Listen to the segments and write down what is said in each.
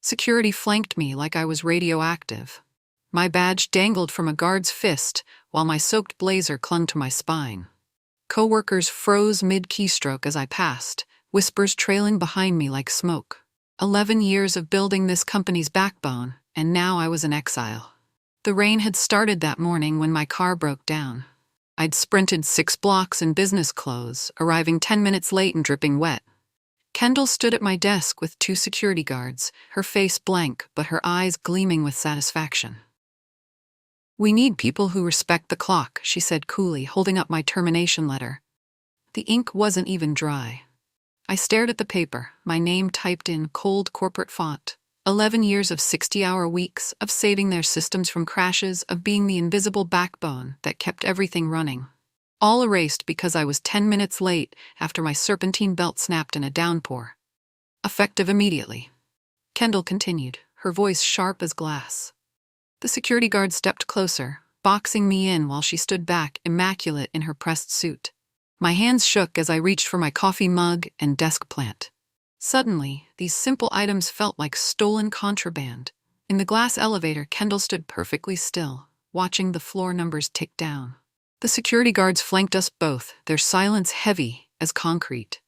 Security flanked me like I was radioactive. My badge dangled from a guard's fist, while my soaked blazer clung to my spine. Coworkers froze mid-keystroke as I passed, whispers trailing behind me like smoke. 11 years of building this company's backbone, and now I was in exile. The rain had started that morning when my car broke down. I'd sprinted 6 blocks in business clothes, arriving 10 minutes late and dripping wet. Kendall stood at my desk with 2 security guards, her face blank but her eyes gleaming with satisfaction. "We need people who respect the clock," she said coolly, holding up my termination letter. The ink wasn't even dry. I stared at the paper, my name typed in cold corporate font. 11 years of 60-hour weeks, of saving their systems from crashes, of being the invisible backbone that kept everything running. All erased because I was 10 minutes late after my serpentine belt snapped in a downpour. Effective immediately. Kendall continued, her voice sharp as glass. The security guard stepped closer, boxing me in while she stood back, immaculate in her pressed suit. My hands shook as I reached for my coffee mug and desk plant. Suddenly, these simple items felt like stolen contraband. In the glass elevator, Kendall stood perfectly still, watching the floor numbers tick down. The security guards flanked us both, their silence heavy as concrete.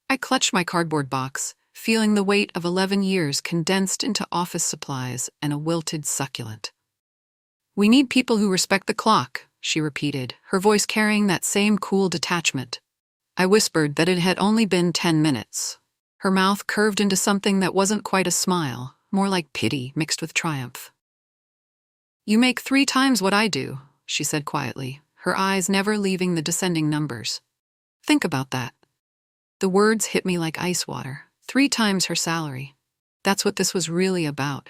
I clutched my cardboard box, feeling the weight of 11 years condensed into office supplies and a wilted succulent. "We need people who respect the clock," she repeated, her voice carrying that same cool detachment. I whispered that it had only been 10 minutes. Her mouth curved into something that wasn't quite a smile, more like pity mixed with triumph. "You make 3 times what I do," she said quietly, her eyes never leaving the descending numbers. Think about that. The words hit me like ice water. 3 times her salary. That's what this was really about.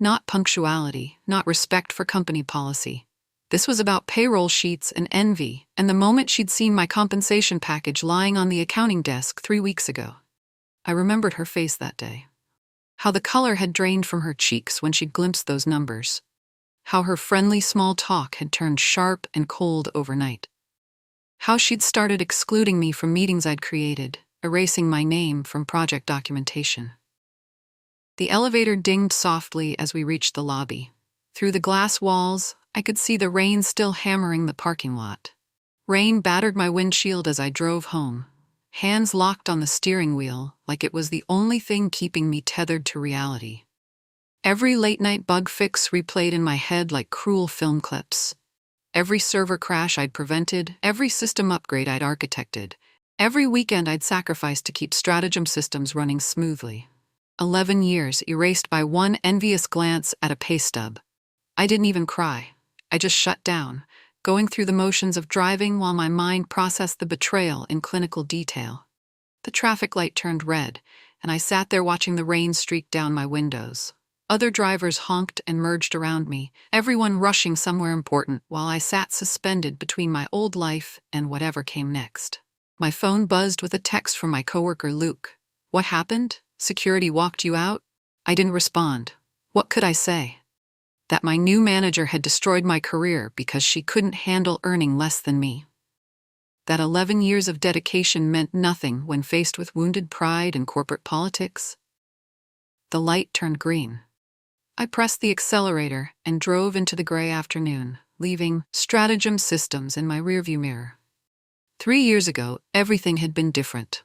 Not punctuality, not respect for company policy. This was about payroll sheets and envy, and the moment she'd seen my compensation package lying on the accounting desk 3 weeks ago. I remembered her face that day. How the color had drained from her cheeks when she'd glimpsed those numbers. How her friendly small talk had turned sharp and cold overnight. How she'd started excluding me from meetings I'd created, erasing my name from project documentation. The elevator dinged softly as we reached the lobby. Through the glass walls, I could see the rain still hammering the parking lot. Rain battered my windshield as I drove home, hands locked on the steering wheel like it was the only thing keeping me tethered to reality. Every late-night bug fix replayed in my head like cruel film clips. Every server crash I'd prevented, every system upgrade I'd architected, every weekend I'd sacrificed to keep stratagem systems running smoothly. 11 years erased by one envious glance at a pay stub. I didn't even cry. I just shut down, going through the motions of driving while my mind processed the betrayal in clinical detail. The traffic light turned red, and I sat there watching the rain streak down my windows. Other drivers honked and merged around me, everyone rushing somewhere important, while I sat suspended between my old life and whatever came next. My phone buzzed with a text from my coworker Luke. "What happened? Security walked you out?" I didn't respond. What could I say? That my new manager had destroyed my career because she couldn't handle earning less than me. That 11 years of dedication meant nothing when faced with wounded pride and corporate politics. The light turned green. I pressed the accelerator and drove into the gray afternoon, leaving stratagem systems in my rearview mirror. 3 years ago, everything had been different.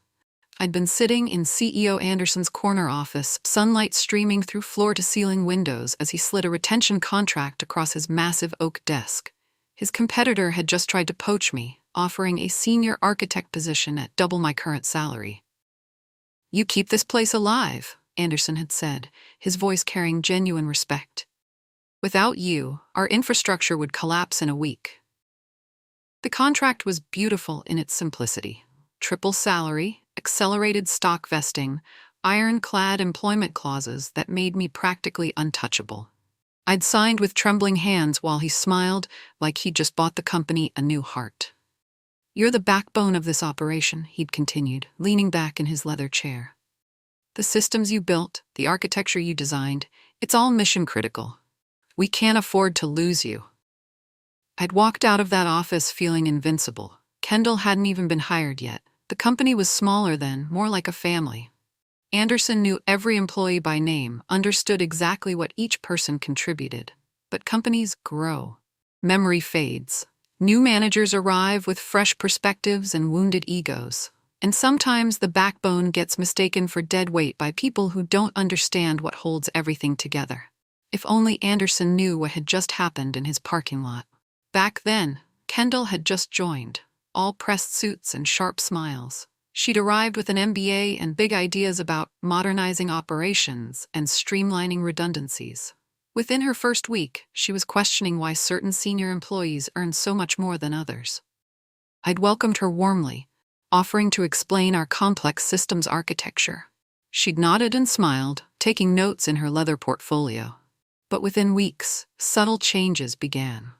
I'd been sitting in CEO Anderson's corner office, sunlight streaming through floor-to-ceiling windows as he slid a retention contract across his massive oak desk. His competitor had just tried to poach me, offering a senior architect position at double my current salary. "You keep this place alive," Anderson had said, his voice carrying genuine respect. "Without you, our infrastructure would collapse in a week." The contract was beautiful in its simplicity. Triple salary, accelerated stock vesting, ironclad employment clauses that made me practically untouchable. I'd signed with trembling hands while he smiled like he'd just bought the company a new heart. "You're the backbone of this operation," he'd continued, leaning back in his leather chair. "The systems you built, the architecture you designed, it's all mission critical. We can't afford to lose you." I'd walked out of that office feeling invincible. Kendall hadn't even been hired yet. The company was smaller then, more like a family. Anderson knew every employee by name, understood exactly what each person contributed. But companies grow. Memory fades. New managers arrive with fresh perspectives and wounded egos. And sometimes the backbone gets mistaken for dead weight by people who don't understand what holds everything together. If only Anderson knew what had just happened in his parking lot. Back then, Kendall had just joined, all pressed suits and sharp smiles. She'd arrived with an MBA and big ideas about modernizing operations and streamlining redundancies. Within her first week, she was questioning why certain senior employees earned so much more than others. I'd welcomed her warmly, offering to explain our complex systems architecture. She'd nodded and smiled, taking notes in her leather portfolio. But within weeks, subtle changes began.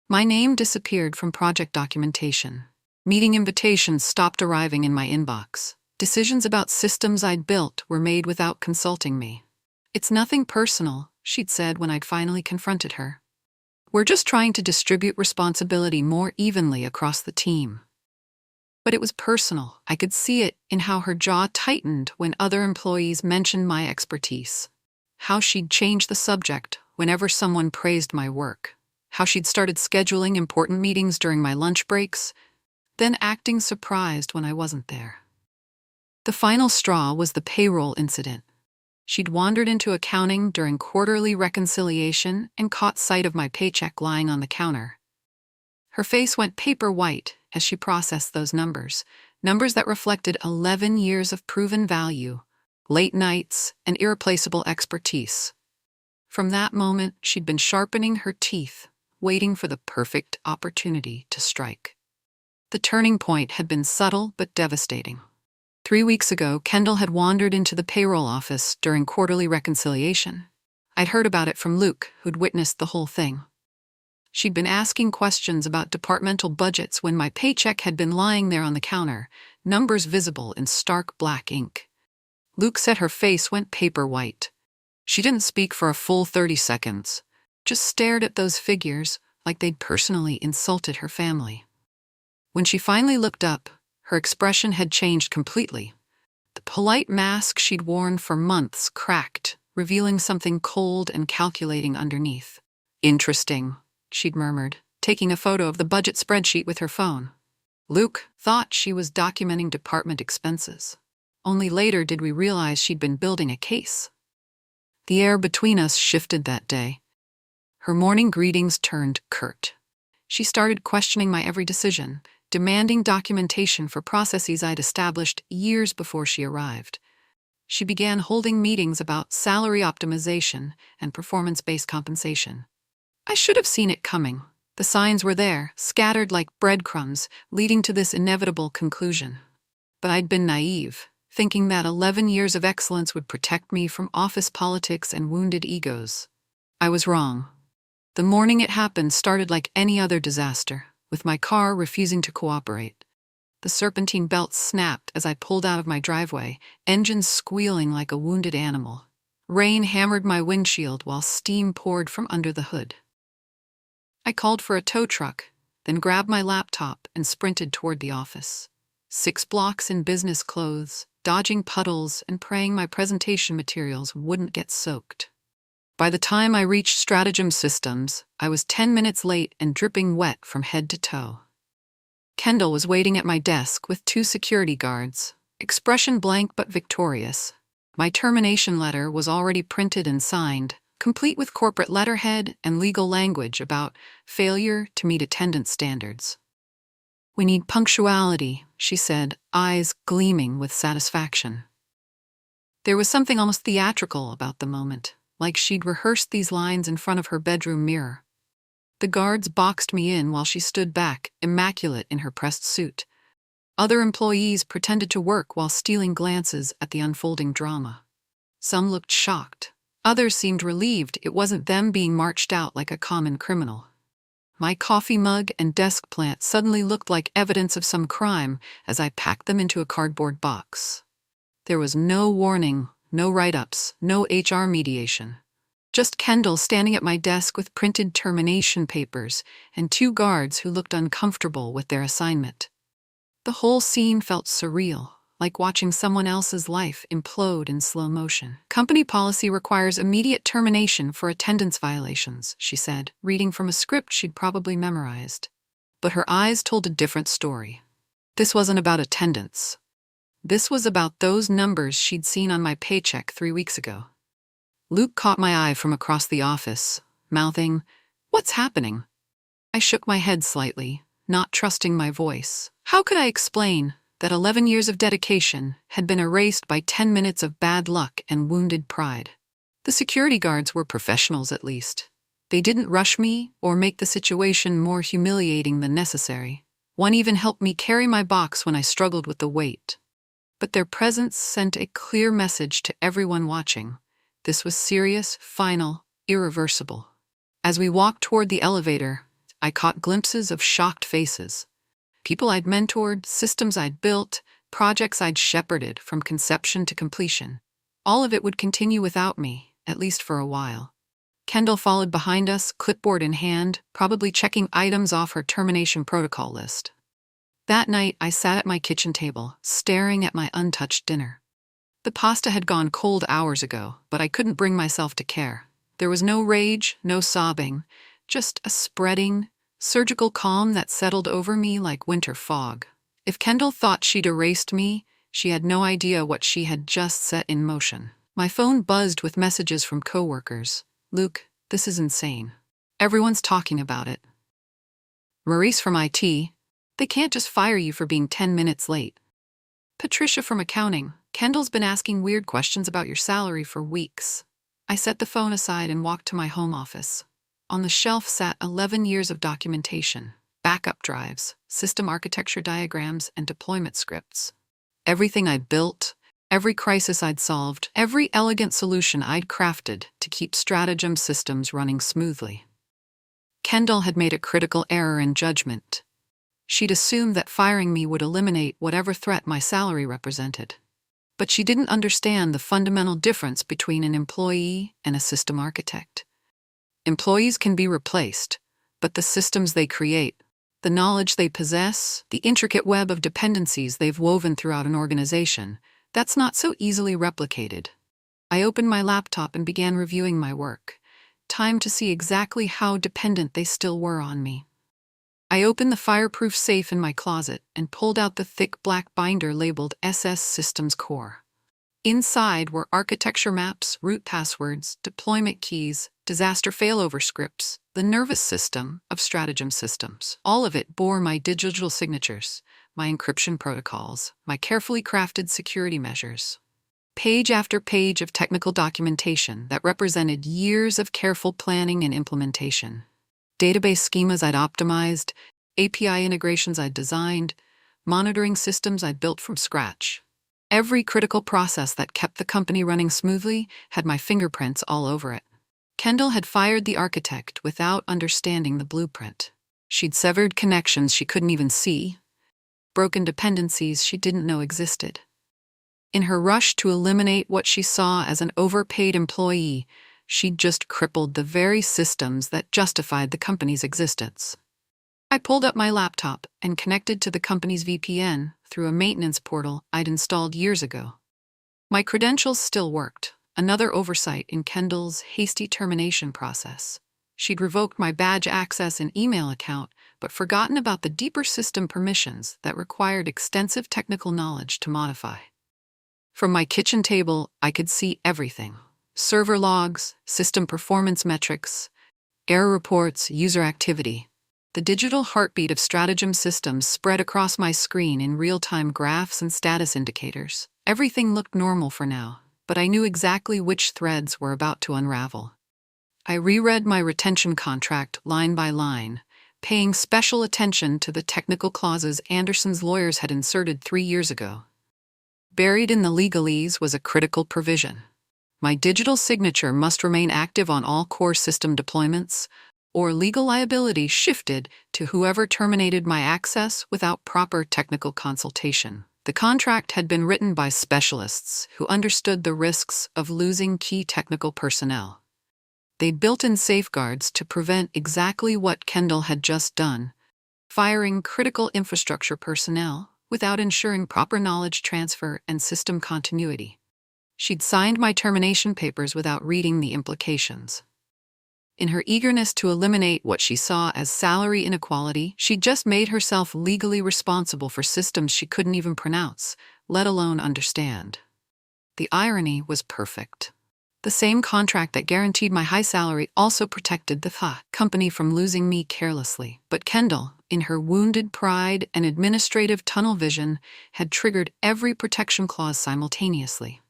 My name disappeared from project documentation. Meeting invitations stopped arriving in my inbox. Decisions about systems I'd built were made without consulting me. "It's nothing personal," she'd said when I'd finally confronted her. "We're just trying to distribute responsibility more evenly across the team." But it was personal. I could see it in how her jaw tightened when other employees mentioned my expertise. How she'd changed the subject whenever someone praised my work. How she'd started scheduling important meetings during my lunch breaks, then acting surprised when I wasn't there. The final straw was the payroll incident. She'd wandered into accounting during quarterly reconciliation and caught sight of my paycheck lying on the counter. Her face went paper white as she processed those numbers that reflected 11 years of proven value, late nights, and irreplaceable expertise. From that moment, she'd been sharpening her teeth, waiting for the perfect opportunity to strike. The turning point had been subtle but devastating. 3 weeks ago, Kendall had wandered into the payroll office during quarterly reconciliation. I'd heard about it from Luke, who'd witnessed the whole thing. She'd been asking questions about departmental budgets when my paycheck had been lying there on the counter, numbers visible in stark black ink. Luke said her face went paper white. She didn't speak for a full 30 seconds, just stared at those figures like they'd personally insulted her family. When she finally looked up, her expression had changed completely. The polite mask she'd worn for months cracked, revealing something cold and calculating underneath. "Interesting," she'd murmured, taking a photo of the budget spreadsheet with her phone. Luke thought she was documenting department expenses. Only later did we realize she'd been building a case. The air between us shifted that day. Her morning greetings turned curt. She started questioning my every decision, demanding documentation for processes I'd established years before she arrived. She began holding meetings about salary optimization and performance-based compensation. I should have seen it coming. The signs were there, scattered like breadcrumbs, leading to this inevitable conclusion. But I'd been naive, thinking that 11 years of excellence would protect me from office politics and wounded egos. I was wrong. The morning it happened started like any other disaster, with my car refusing to cooperate. The serpentine belt snapped as I pulled out of my driveway, engines squealing like a wounded animal. Rain hammered my windshield while steam poured from under the hood. I called for a tow truck, then grabbed my laptop and sprinted toward the office. 6 blocks in business clothes, dodging puddles and praying my presentation materials wouldn't get soaked. By the time I reached Stratagem Systems, I was 10 minutes late and dripping wet from head to toe. Kendall was waiting at my desk with 2 security guards, expression blank but victorious. My termination letter was already printed and signed, complete with corporate letterhead and legal language about failure to meet attendance standards. "We need punctuality," she said, eyes gleaming with satisfaction. There was something almost theatrical about the moment, like she'd rehearsed these lines in front of her bedroom mirror. The guards boxed me in while she stood back, immaculate in her pressed suit. Other employees pretended to work while stealing glances at the unfolding drama. Some looked shocked. Others seemed relieved it wasn't them being marched out like a common criminal. My coffee mug and desk plant suddenly looked like evidence of some crime as I packed them into a cardboard box. There was no warning, no write-ups, no HR mediation. Just Kendall standing at my desk with printed termination papers and 2 guards who looked uncomfortable with their assignment. The whole scene felt surreal, like watching someone else's life implode in slow motion. Company policy requires immediate termination for attendance violations, she said, reading from a script she'd probably memorized. But her eyes told a different story. This wasn't about attendance. This was about those numbers she'd seen on my paycheck 3 weeks ago. Luke caught my eye from across the office, mouthing, "What's happening?" I shook my head slightly, not trusting my voice. How could I explain that 11 years of dedication had been erased by 10 minutes of bad luck and wounded pride? The security guards were professionals, at least. They didn't rush me or make the situation more humiliating than necessary. One even helped me carry my box when I struggled with the weight. But their presence sent a clear message to everyone watching. This was serious, final, irreversible. As we walked toward the elevator, I caught glimpses of shocked faces. People I'd mentored, systems I'd built, projects I'd shepherded from conception to completion. All of it would continue without me, at least for a while. Kendall followed behind us, clipboard in hand, probably checking items off her termination protocol list. That night, I sat at my kitchen table, staring at my untouched dinner. The pasta had gone cold hours ago, but I couldn't bring myself to care. There was no rage, no sobbing, just a spreading, surgical calm that settled over me like winter fog. If Kendall thought she'd erased me, she had no idea what she had just set in motion. My phone buzzed with messages from coworkers. "Luke, this is insane. Everyone's talking about it. Maurice from IT, they can't just fire you for being 10 minutes late. Patricia from accounting, Kendall's been asking weird questions about your salary for weeks." I set the phone aside and walked to my home office. On the shelf sat 11 years of documentation, backup drives, system architecture diagrams, and deployment scripts. Everything I'd built, every crisis I'd solved, every elegant solution I'd crafted to keep Stratagem systems running smoothly. Kendall had made a critical error in judgment. She'd assumed that firing me would eliminate whatever threat my salary represented. But she didn't understand the fundamental difference between an employee and a system architect. Employees can be replaced, but the systems they create, the knowledge they possess, the intricate web of dependencies they've woven throughout an organization, that's not so easily replicated. I opened my laptop and began reviewing my work. Time to see exactly how dependent they still were on me. I opened the fireproof safe in my closet and pulled out the thick black binder labeled SS Systems Core. Inside were architecture maps, root passwords, deployment keys, disaster failover scripts, the nervous system of Stratagem systems. All of it bore my digital signatures, my encryption protocols, my carefully crafted security measures. Page after page of technical documentation that represented years of careful planning and implementation. Database schemas I'd optimized, API integrations I'd designed, monitoring systems I'd built from scratch. Every critical process that kept the company running smoothly had my fingerprints all over it. Kendall had fired the architect without understanding the blueprint. She'd severed connections she couldn't even see, broken dependencies she didn't know existed. In her rush to eliminate what she saw as an overpaid employee, she'd just crippled the very systems that justified the company's existence. I pulled up my laptop and connected to the company's VPN through a maintenance portal I'd installed years ago. My credentials still worked, another oversight in Kendall's hasty termination process. She'd revoked my badge access and email account, but forgotten about the deeper system permissions that required extensive technical knowledge to modify. From my kitchen table, I could see everything. Server logs, system performance metrics, error reports, user activity. The digital heartbeat of Stratagem systems spread across my screen in real-time graphs and status indicators. Everything looked normal for now, but I knew exactly which threads were about to unravel. I reread my retention contract line by line, paying special attention to the technical clauses Anderson's lawyers had inserted 3 years ago. Buried in the legalese was a critical provision. My digital signature must remain active on all core system deployments, or legal liability shifted to whoever terminated my access without proper technical consultation. The contract had been written by specialists who understood the risks of losing key technical personnel. They'd built in safeguards to prevent exactly what Kendall had just done, firing critical infrastructure personnel without ensuring proper knowledge transfer and system continuity. She'd signed my termination papers without reading the implications. In her eagerness to eliminate what she saw as salary inequality, she just made herself legally responsible for systems she couldn't even pronounce, let alone understand. The irony was perfect. The same contract that guaranteed my high salary also protected the company from losing me carelessly. But Kendall, in her wounded pride and administrative tunnel vision, had triggered every protection clause simultaneously.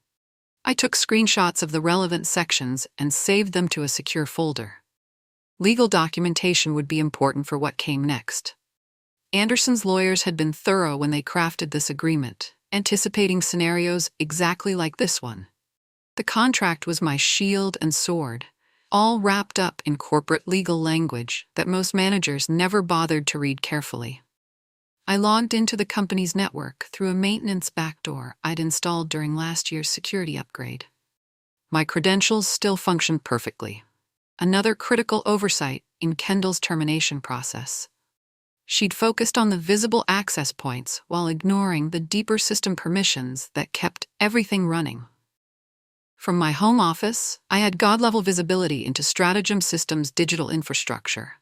I took screenshots of the relevant sections and saved them to a secure folder. Legal documentation would be important for what came next. Anderson's lawyers had been thorough when they crafted this agreement, anticipating scenarios exactly like this one. The contract was my shield and sword, all wrapped up in corporate legal language that most managers never bothered to read carefully. I logged into the company's network through a maintenance backdoor I'd installed during last year's security upgrade. My credentials still functioned perfectly. Another critical oversight in Kendall's termination process. She'd focused on the visible access points while ignoring the deeper system permissions that kept everything running. From my home office, I had God-level visibility into Stratagem Systems' digital infrastructure.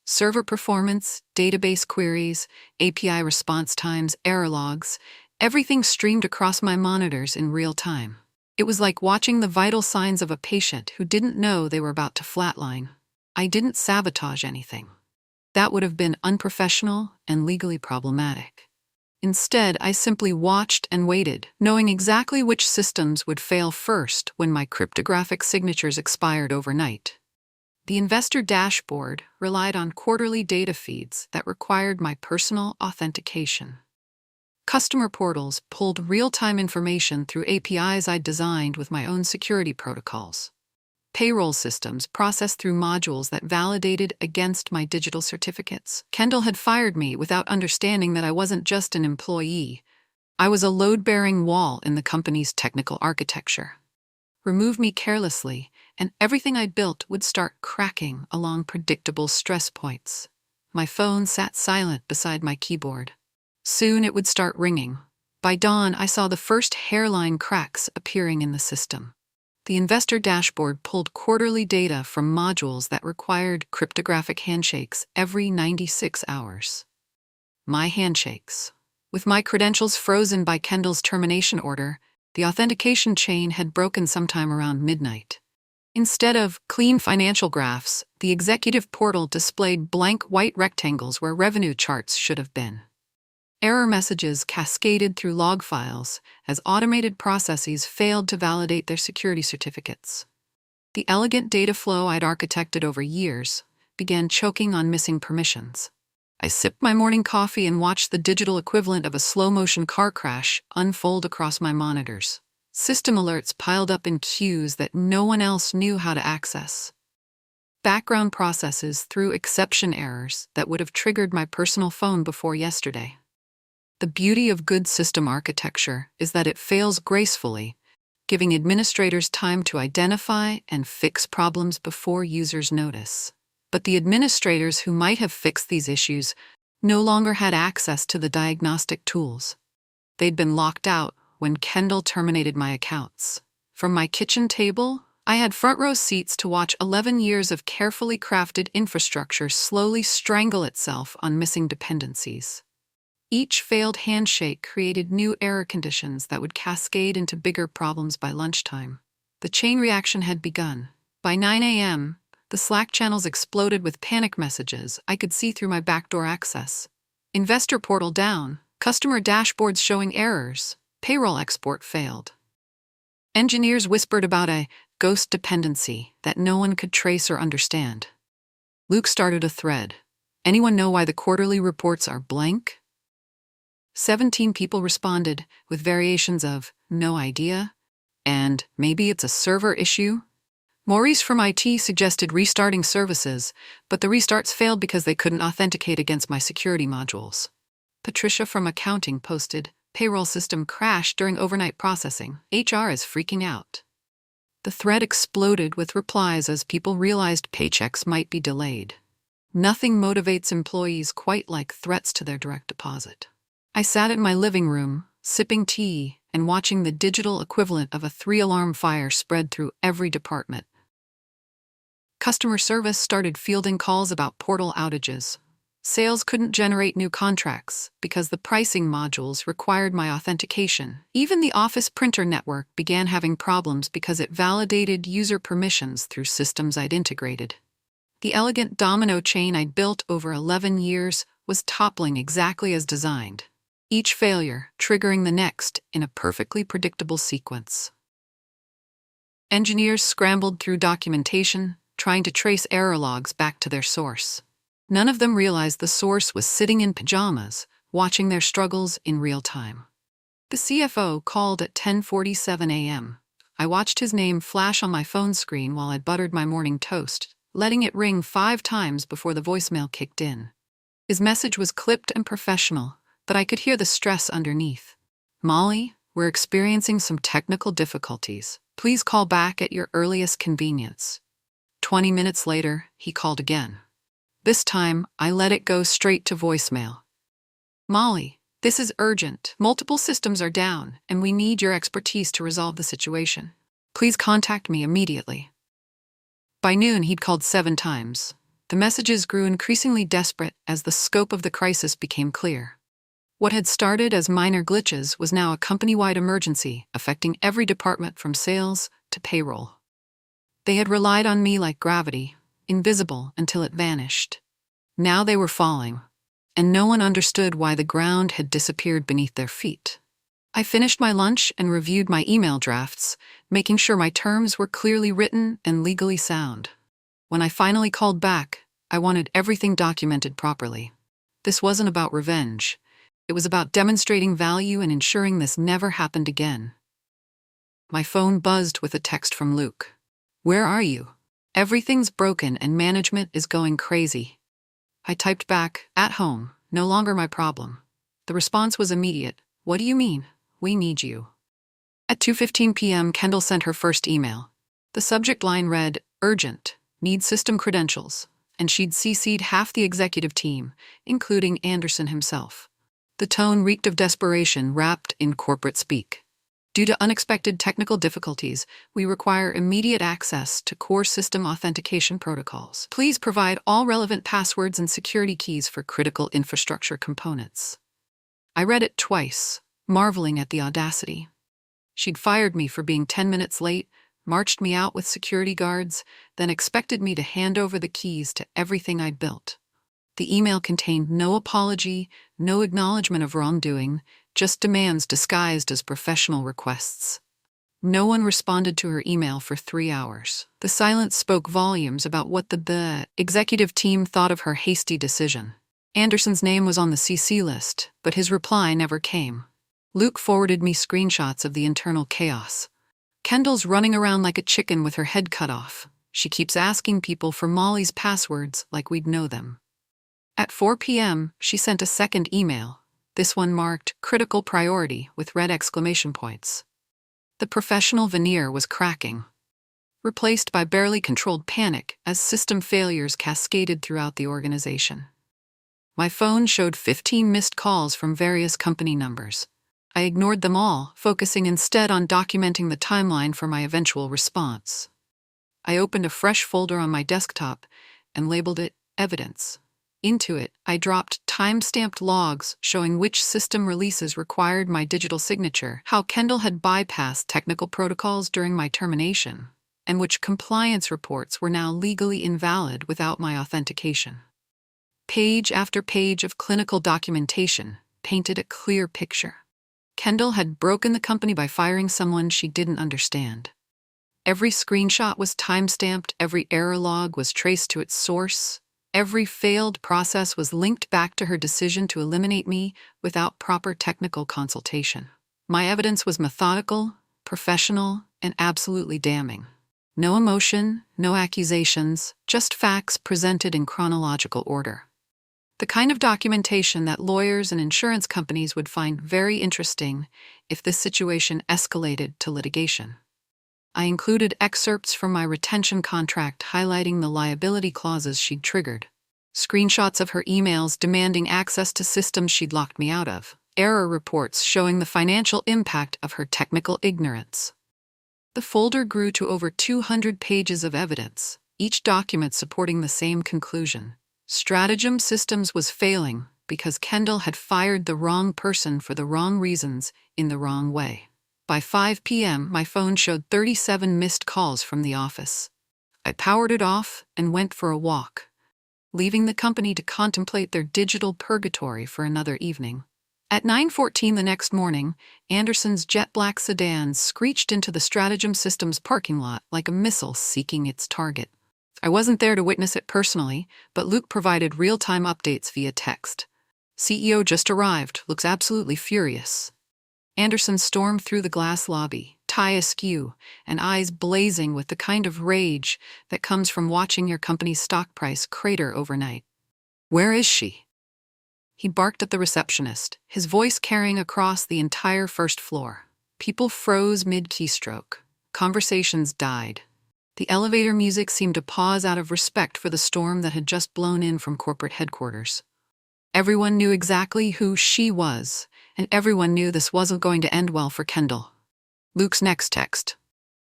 Server performance, database queries, API response times, error logs, everything streamed across my monitors in real time. It was like watching the vital signs of a patient who didn't know they were about to flatline. I didn't sabotage anything. That would have been unprofessional and legally problematic. Instead, I simply watched and waited, knowing exactly which systems would fail first when my cryptographic signatures expired overnight. The investor dashboard relied on quarterly data feeds that required my personal authentication. Customer portals pulled real-time information through APIs I'd designed with my own security protocols. Payroll systems processed through modules that validated against my digital certificates. Kendall had fired me without understanding that I wasn't just an employee. I was a load-bearing wall in the company's technical architecture. Remove me carelessly, and everything I built would start cracking along predictable stress points. My phone sat silent beside my keyboard. Soon it would start ringing. By dawn, I saw the first hairline cracks appearing in the system. The investor dashboard pulled quarterly data from modules that required cryptographic handshakes every 96 hours. My handshakes. With my credentials frozen by Kendall's termination order, the authentication chain had broken sometime around midnight. Instead of clean financial graphs, the executive portal displayed blank white rectangles where revenue charts should have been. Error messages cascaded through log files as automated processes failed to validate their security certificates. The elegant data flow I'd architected over years began choking on missing permissions. I sipped my morning coffee and watched the digital equivalent of a slow-motion car crash unfold across my monitors. System alerts piled up in queues that no one else knew how to access. Background processes threw exception errors that would have triggered my personal phone before yesterday. The beauty of good system architecture is that it fails gracefully, giving administrators time to identify and fix problems before users notice. But the administrators who might have fixed these issues no longer had access to the diagnostic tools. They'd been locked out when Kendall terminated my accounts. From my kitchen table, I had front-row seats to watch 11 years of carefully crafted infrastructure slowly strangle itself on missing dependencies. Each failed handshake created new error conditions that would cascade into bigger problems by lunchtime. The chain reaction had begun. By 9 a.m., the Slack channels exploded with panic messages I could see through my backdoor access. Investor portal down, customer dashboards showing errors, payroll export failed. Engineers whispered about a ghost dependency that no one could trace or understand. Luke started a thread. Anyone know why the quarterly reports are blank? 17 people responded, with variations of no idea and maybe it's a server issue. Maurice from IT suggested restarting services, but the restarts failed because they couldn't authenticate against my security modules. Patricia from accounting posted, payroll system crashed during overnight processing. HR is freaking out. The thread exploded with replies as people realized paychecks might be delayed. Nothing motivates employees quite like threats to their direct deposit. I sat in my living room, sipping tea and watching the digital equivalent of a 3-alarm fire spread through every department. Customer service started fielding calls about portal outages. Sales couldn't generate new contracts because the pricing modules required my authentication. Even the office printer network began having problems because it validated user permissions through systems I'd integrated. The elegant domino chain I'd built over 11 years was toppling exactly as designed, each failure triggering the next in a perfectly predictable sequence. Engineers scrambled through documentation, trying to trace error logs back to their source. None of them realized the source was sitting in pajamas, watching their struggles in real time. The CFO called at 10:47 a.m. I watched his name flash on my phone screen while I buttered my morning toast, letting it ring 5 times before the voicemail kicked in. His message was clipped and professional, but I could hear the stress underneath. "Molly, we're experiencing some technical difficulties. Please call back at your earliest convenience." 20 minutes later, he called again. This time, I let it go straight to voicemail. "Molly, this is urgent. Multiple systems are down, and we need your expertise to resolve the situation. Please contact me immediately." By noon, he'd called 7 times. The messages grew increasingly desperate as the scope of the crisis became clear. What had started as minor glitches was now a company-wide emergency affecting every department from sales to payroll. They had relied on me like gravity, invisible until it vanished. Now they were falling, and no one understood why the ground had disappeared beneath their feet. I finished my lunch and reviewed my email drafts, making sure my terms were clearly written and legally sound. When I finally called back, I wanted everything documented properly. This wasn't about revenge. It was about demonstrating value and ensuring this never happened again. My phone buzzed with a text from Luke. "Where are you? Everything's broken and management is going crazy." I typed back, "At home, no longer my problem." The response was immediate. "What do you mean? We need you." At 2:15 p.m., Kendall sent her first email. The subject line read, "Urgent, need system credentials," and she'd CC'd half the executive team, including Anderson himself. The tone reeked of desperation wrapped in corporate speak. "Due to unexpected technical difficulties, we require immediate access to core system authentication protocols. Please provide all relevant passwords and security keys for critical infrastructure components." I read it twice, marveling at the audacity. She'd fired me for being 10 minutes late, marched me out with security guards, then expected me to hand over the keys to everything I'd built. The email contained no apology, no acknowledgement of wrongdoing, just demands disguised as professional requests. No one responded to her email for 3 hours. The silence spoke volumes about what the executive team thought of her hasty decision. Anderson's name was on the CC list, but his reply never came. Luke forwarded me screenshots of the internal chaos. "Kendall's running around like a chicken with her head cut off. She keeps asking people for Molly's passwords like we'd know them." At 4 p.m., she sent a second email. This one marked critical priority with red exclamation points. The professional veneer was cracking, replaced by barely controlled panic as system failures cascaded throughout the organization. My phone showed 15 missed calls from various company numbers. I ignored them all, focusing instead on documenting the timeline for my eventual response. I opened a fresh folder on my desktop and labeled it Evidence. Into it, I dropped time-stamped logs showing which system releases required my digital signature, how Kendall had bypassed technical protocols during my termination, and which compliance reports were now legally invalid without my authentication. Page after page of clinical documentation painted a clear picture. Kendall had broken the company by firing someone she didn't understand. Every screenshot was time-stamped, every error log was traced to its source. Every failed process was linked back to her decision to eliminate me without proper technical consultation. My evidence was methodical, professional, and absolutely damning. No emotion, no accusations, just facts presented in chronological order. The kind of documentation that lawyers and insurance companies would find very interesting if this situation escalated to litigation. I included excerpts from my retention contract highlighting the liability clauses she'd triggered, screenshots of her emails demanding access to systems she'd locked me out of, error reports showing the financial impact of her technical ignorance. The folder grew to over 200 pages of evidence, each document supporting the same conclusion. Stratagem Systems was failing because Kendall had fired the wrong person for the wrong reasons in the wrong way. By 5 p.m., my phone showed 37 missed calls from the office. I powered it off and went for a walk, leaving the company to contemplate their digital purgatory for another evening. At 9:14 the next morning, Anderson's jet black sedan screeched into the Stratagem Systems parking lot like a missile seeking its target. I wasn't there to witness it personally, but Luke provided real-time updates via text. CEO just arrived, looks absolutely furious. Anderson stormed through the glass lobby, tie askew, and eyes blazing with the kind of rage that comes from watching your company's stock price crater overnight. Where is she? He barked at the receptionist, his voice carrying across the entire first floor. People froze mid-keystroke. Conversations died. The elevator music seemed to pause out of respect for the storm that had just blown in from corporate headquarters. Everyone knew exactly who she was, and everyone knew this wasn't going to end well for Kendall. Luke's next text.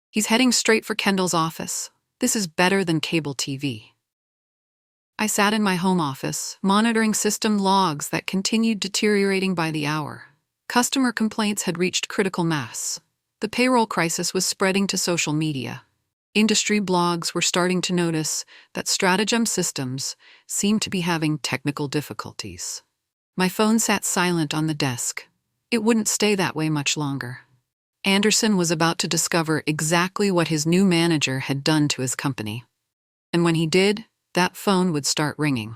He's heading straight for Kendall's office. This is better than cable TV. I sat in my home office, monitoring system logs that continued deteriorating by the hour. Customer complaints had reached critical mass. The payroll crisis was spreading to social media. Industry blogs were starting to notice that Stratagem Systems seemed to be having technical difficulties. My phone sat silent on the desk. It wouldn't stay that way much longer. Anderson was about to discover exactly what his new manager had done to his company. And when he did, that phone would start ringing.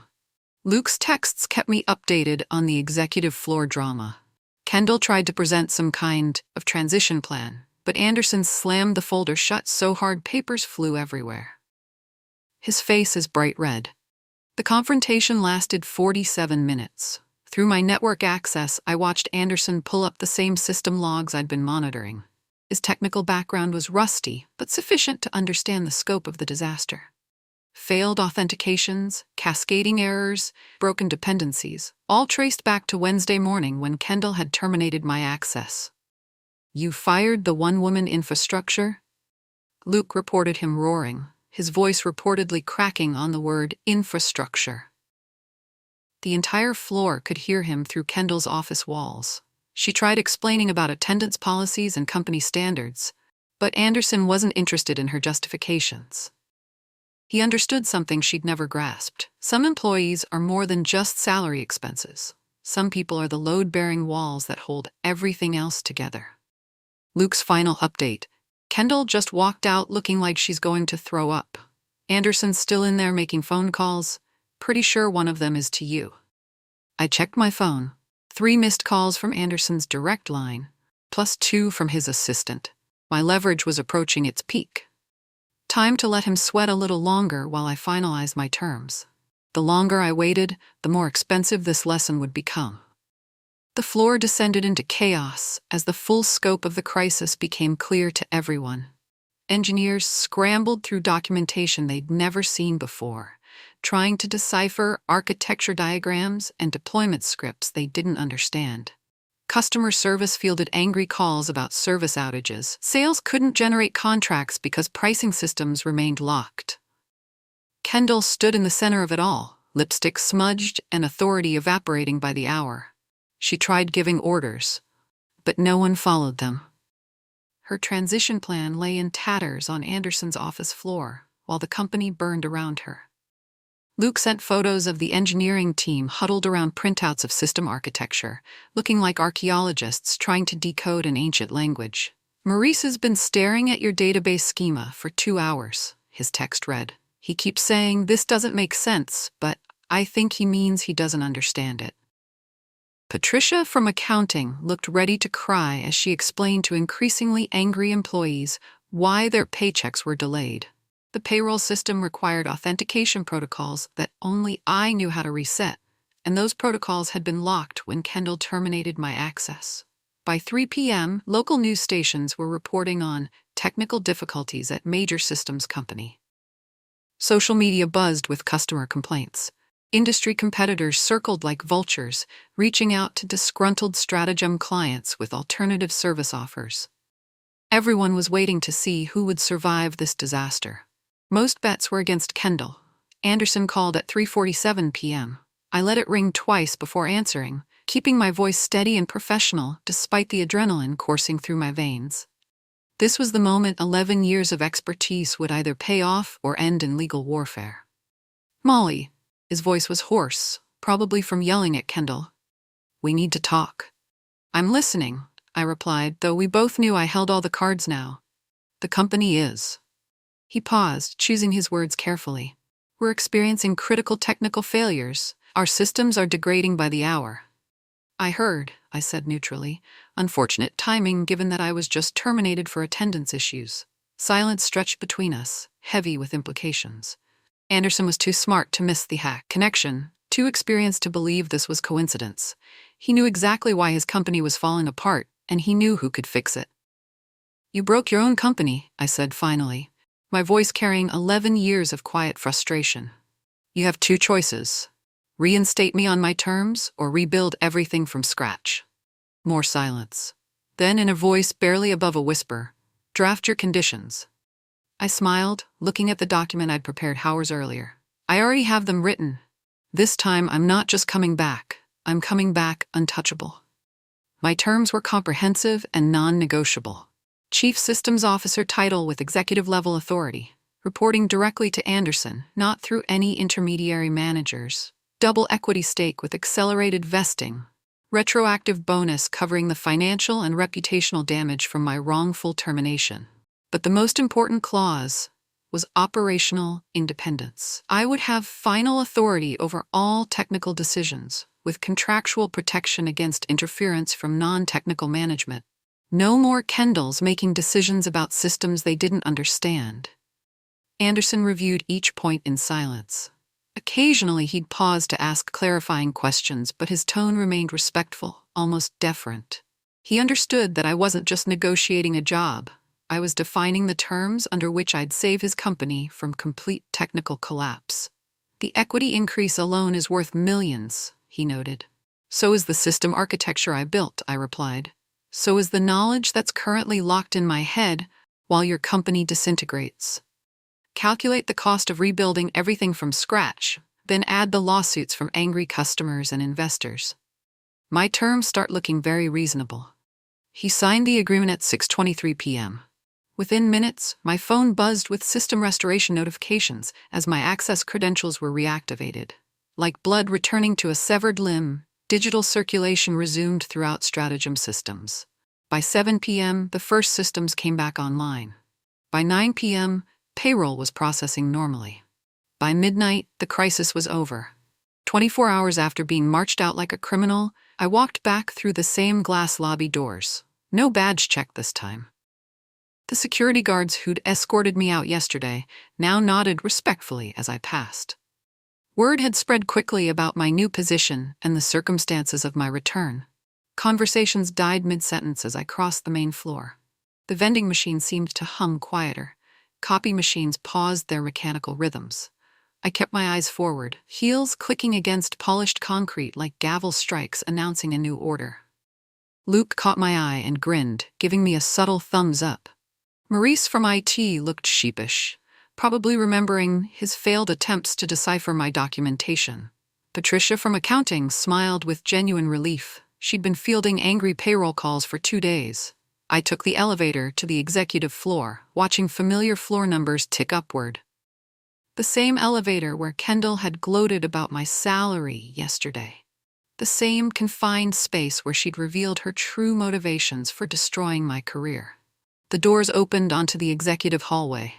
Luke's texts kept me updated on the executive floor drama. Kendall tried to present some kind of transition plan, but Anderson slammed the folder shut so hard papers flew everywhere. His face is bright red. The confrontation lasted 47 minutes. Through my network access, I watched Anderson pull up the same system logs I'd been monitoring. His technical background was rusty, but sufficient to understand the scope of the disaster. Failed authentications, cascading errors, broken dependencies, all traced back to Wednesday morning when Kendall had terminated my access. You fired the one-woman infrastructure? Luke reported him roaring, his voice reportedly cracking on the word infrastructure. The entire floor could hear him through Kendall's office walls. She tried explaining about attendance policies and company standards, but Anderson wasn't interested in her justifications. He understood something she'd never grasped. Some employees are more than just salary expenses. Some people are the load-bearing walls that hold everything else together. Luke's final update. Kendall just walked out looking like she's going to throw up. Anderson's still in there making phone calls. Pretty sure one of them is to you. I checked my phone. 3 missed calls from Anderson's direct line, plus 2 from his assistant. My leverage was approaching its peak. Time to let him sweat a little longer while I finalized my terms. The longer I waited, the more expensive this lesson would become. The floor descended into chaos as the full scope of the crisis became clear to everyone. Engineers scrambled through documentation they'd never seen before, trying to decipher architecture diagrams and deployment scripts they didn't understand. Customer service fielded angry calls about service outages. Sales couldn't generate contracts because pricing systems remained locked. Kendall stood in the center of it all, lipstick smudged and authority evaporating by the hour. She tried giving orders, but no one followed them. Her transition plan lay in tatters on Anderson's office floor, while the company burned around her. Luke sent photos of the engineering team huddled around printouts of system architecture, looking like archaeologists trying to decode an ancient language. Maurice has been staring at your database schema for 2 hours, his text read. He keeps saying this doesn't make sense, but I think he means he doesn't understand it. Patricia from accounting looked ready to cry as she explained to increasingly angry employees why their paychecks were delayed. The payroll system required authentication protocols that only I knew how to reset, and those protocols had been locked when Kendall terminated my access. By 3 p.m., local news stations were reporting on technical difficulties at major systems company. Social media buzzed with customer complaints. Industry competitors circled like vultures, reaching out to disgruntled stratagem clients with alternative service offers. Everyone was waiting to see who would survive this disaster. Most bets were against Kendall. Anderson called at 3:47 p.m. I let it ring twice before answering, keeping my voice steady and professional despite the adrenaline coursing through my veins. This was the moment 11 years of expertise would either pay off or end in legal warfare. "Molly," his voice was hoarse, probably from yelling at Kendall. "We need to talk." "I'm listening," I replied, though we both knew I held all the cards now. "The company is." He paused, choosing his words carefully. "We're experiencing critical technical failures. Our systems are degrading by the hour." "I heard," I said neutrally. Unfortunate timing given that I was just terminated for attendance issues. Silence stretched between us, heavy with implications. Anderson was too smart to miss the hack connection, too experienced to believe this was coincidence. He knew exactly why his company was falling apart, and he knew who could fix it. "You broke your own company," I said finally, my voice carrying 11 years of quiet frustration. "You have two choices. Reinstate me on my terms, or rebuild everything from scratch." More silence. Then, in a voice barely above a whisper, "Draft your conditions." I smiled, looking at the document I'd prepared hours earlier. "I already have them written. This time I'm not just coming back. I'm coming back untouchable." My terms were comprehensive and non-negotiable. Chief Systems Officer title with executive-level authority, reporting directly to Anderson, not through any intermediary managers. Double equity stake with accelerated vesting. Retroactive bonus covering the financial and reputational damage from my wrongful termination. But the most important clause was operational independence. I would have final authority over all technical decisions, with contractual protection against interference from non-technical management. No more Kendalls making decisions about systems they didn't understand. Anderson reviewed each point in silence. Occasionally he'd pause to ask clarifying questions, but his tone remained respectful, almost deferent. He understood that I wasn't just negotiating a job. I was defining the terms under which I'd save his company from complete technical collapse. "The equity increase alone is worth millions," he noted. "So is the system architecture I built," I replied. "So is the knowledge that's currently locked in my head while your company disintegrates. Calculate the cost of rebuilding everything from scratch, then add the lawsuits from angry customers and investors. My terms start looking very reasonable." He signed the agreement at 6:23 p.m. Within minutes, my phone buzzed with system restoration notifications as my access credentials were reactivated. Like blood returning to a severed limb, digital circulation resumed throughout stratagem systems. By 7 p.m., the first systems came back online. By 9 p.m., payroll was processing normally. By midnight, the crisis was over. 24 hours after being marched out like a criminal, I walked back through the same glass lobby doors. No badge check this time. The security guards who'd escorted me out yesterday now nodded respectfully as I passed. Word had spread quickly about my new position and the circumstances of my return. Conversations died mid-sentence as I crossed the main floor. The vending machine seemed to hum quieter. Copy machines paused their mechanical rhythms. I kept my eyes forward, heels clicking against polished concrete like gavel strikes announcing a new order. Luke caught my eye and grinned, giving me a subtle thumbs up. Maurice from IT looked sheepish, probably remembering his failed attempts to decipher my documentation. Patricia from accounting smiled with genuine relief. She'd been fielding angry payroll calls for 2 days. I took the elevator to the executive floor, watching familiar floor numbers tick upward. The same elevator where Kendall had gloated about my salary yesterday. The same confined space where she'd revealed her true motivations for destroying my career. The doors opened onto the executive hallway.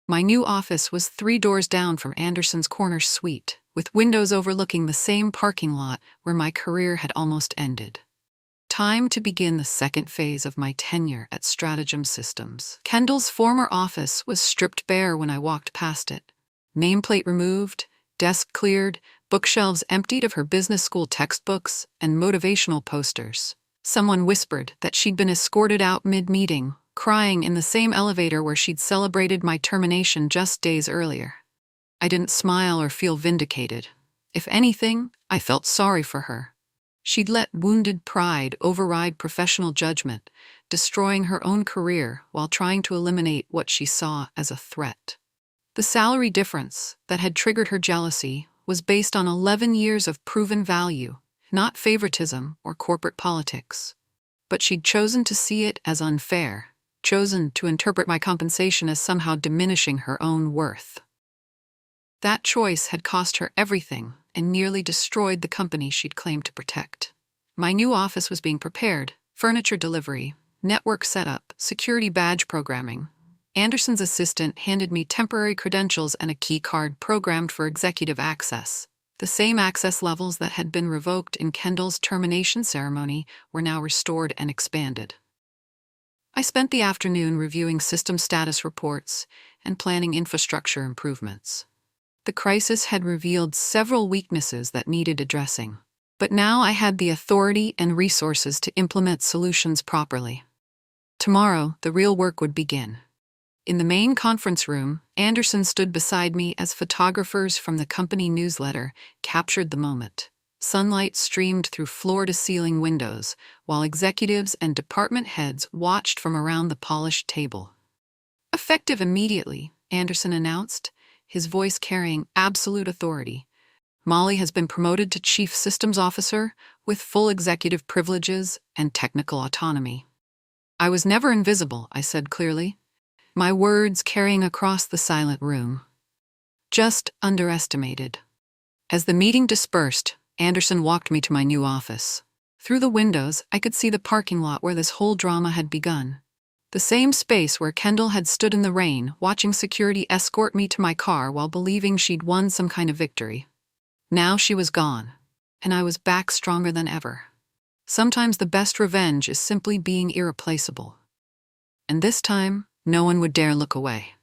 My new office was 3 doors down from Anderson's corner suite, with windows overlooking the same parking lot where my career had almost ended. Time to begin the second phase of my tenure at Stratagem Systems. Kendall's former office was stripped bare when I walked past it. Nameplate removed, desk cleared, bookshelves emptied of her business school textbooks and motivational posters. Someone whispered that she'd been escorted out mid-meeting, crying in the same elevator where she'd celebrated my termination just days earlier. I didn't smile or feel vindicated. If anything, I felt sorry for her. She'd let wounded pride override professional judgment, destroying her own career while trying to eliminate what she saw as a threat. The salary difference that had triggered her jealousy was based on 11 years of proven value, not favoritism or corporate politics. But she'd chosen to see it as unfair, chosen to interpret my compensation as somehow diminishing her own worth. That choice had cost her everything and nearly destroyed the company she'd claimed to protect. My new office was being prepared: furniture delivery, network setup, security badge programming. Anderson's assistant handed me temporary credentials and a key card programmed for executive access. The same access levels that had been revoked in Kendall's termination ceremony were now restored and expanded. I spent the afternoon reviewing system status reports and planning infrastructure improvements. The crisis had revealed several weaknesses that needed addressing, but now I had the authority and resources to implement solutions properly. Tomorrow, the real work would begin. In the main conference room, Anderson stood beside me as photographers from the company newsletter captured the moment. Sunlight streamed through floor-to-ceiling windows, while executives and department heads watched from around the polished table. "Effective immediately," Anderson announced, his voice carrying absolute authority. "Molly has been promoted to Chief Systems Officer with full executive privileges and technical autonomy." "I was never invisible," I said clearly, my words carrying across the silent room. "Just underestimated." As the meeting dispersed, Anderson walked me to my new office. Through the windows, I could see the parking lot where this whole drama had begun. The same space where Kendall had stood in the rain, watching security escort me to my car while believing she'd won some kind of victory. Now she was gone, and I was back stronger than ever. Sometimes the best revenge is simply being irreplaceable. And this time, no one would dare look away.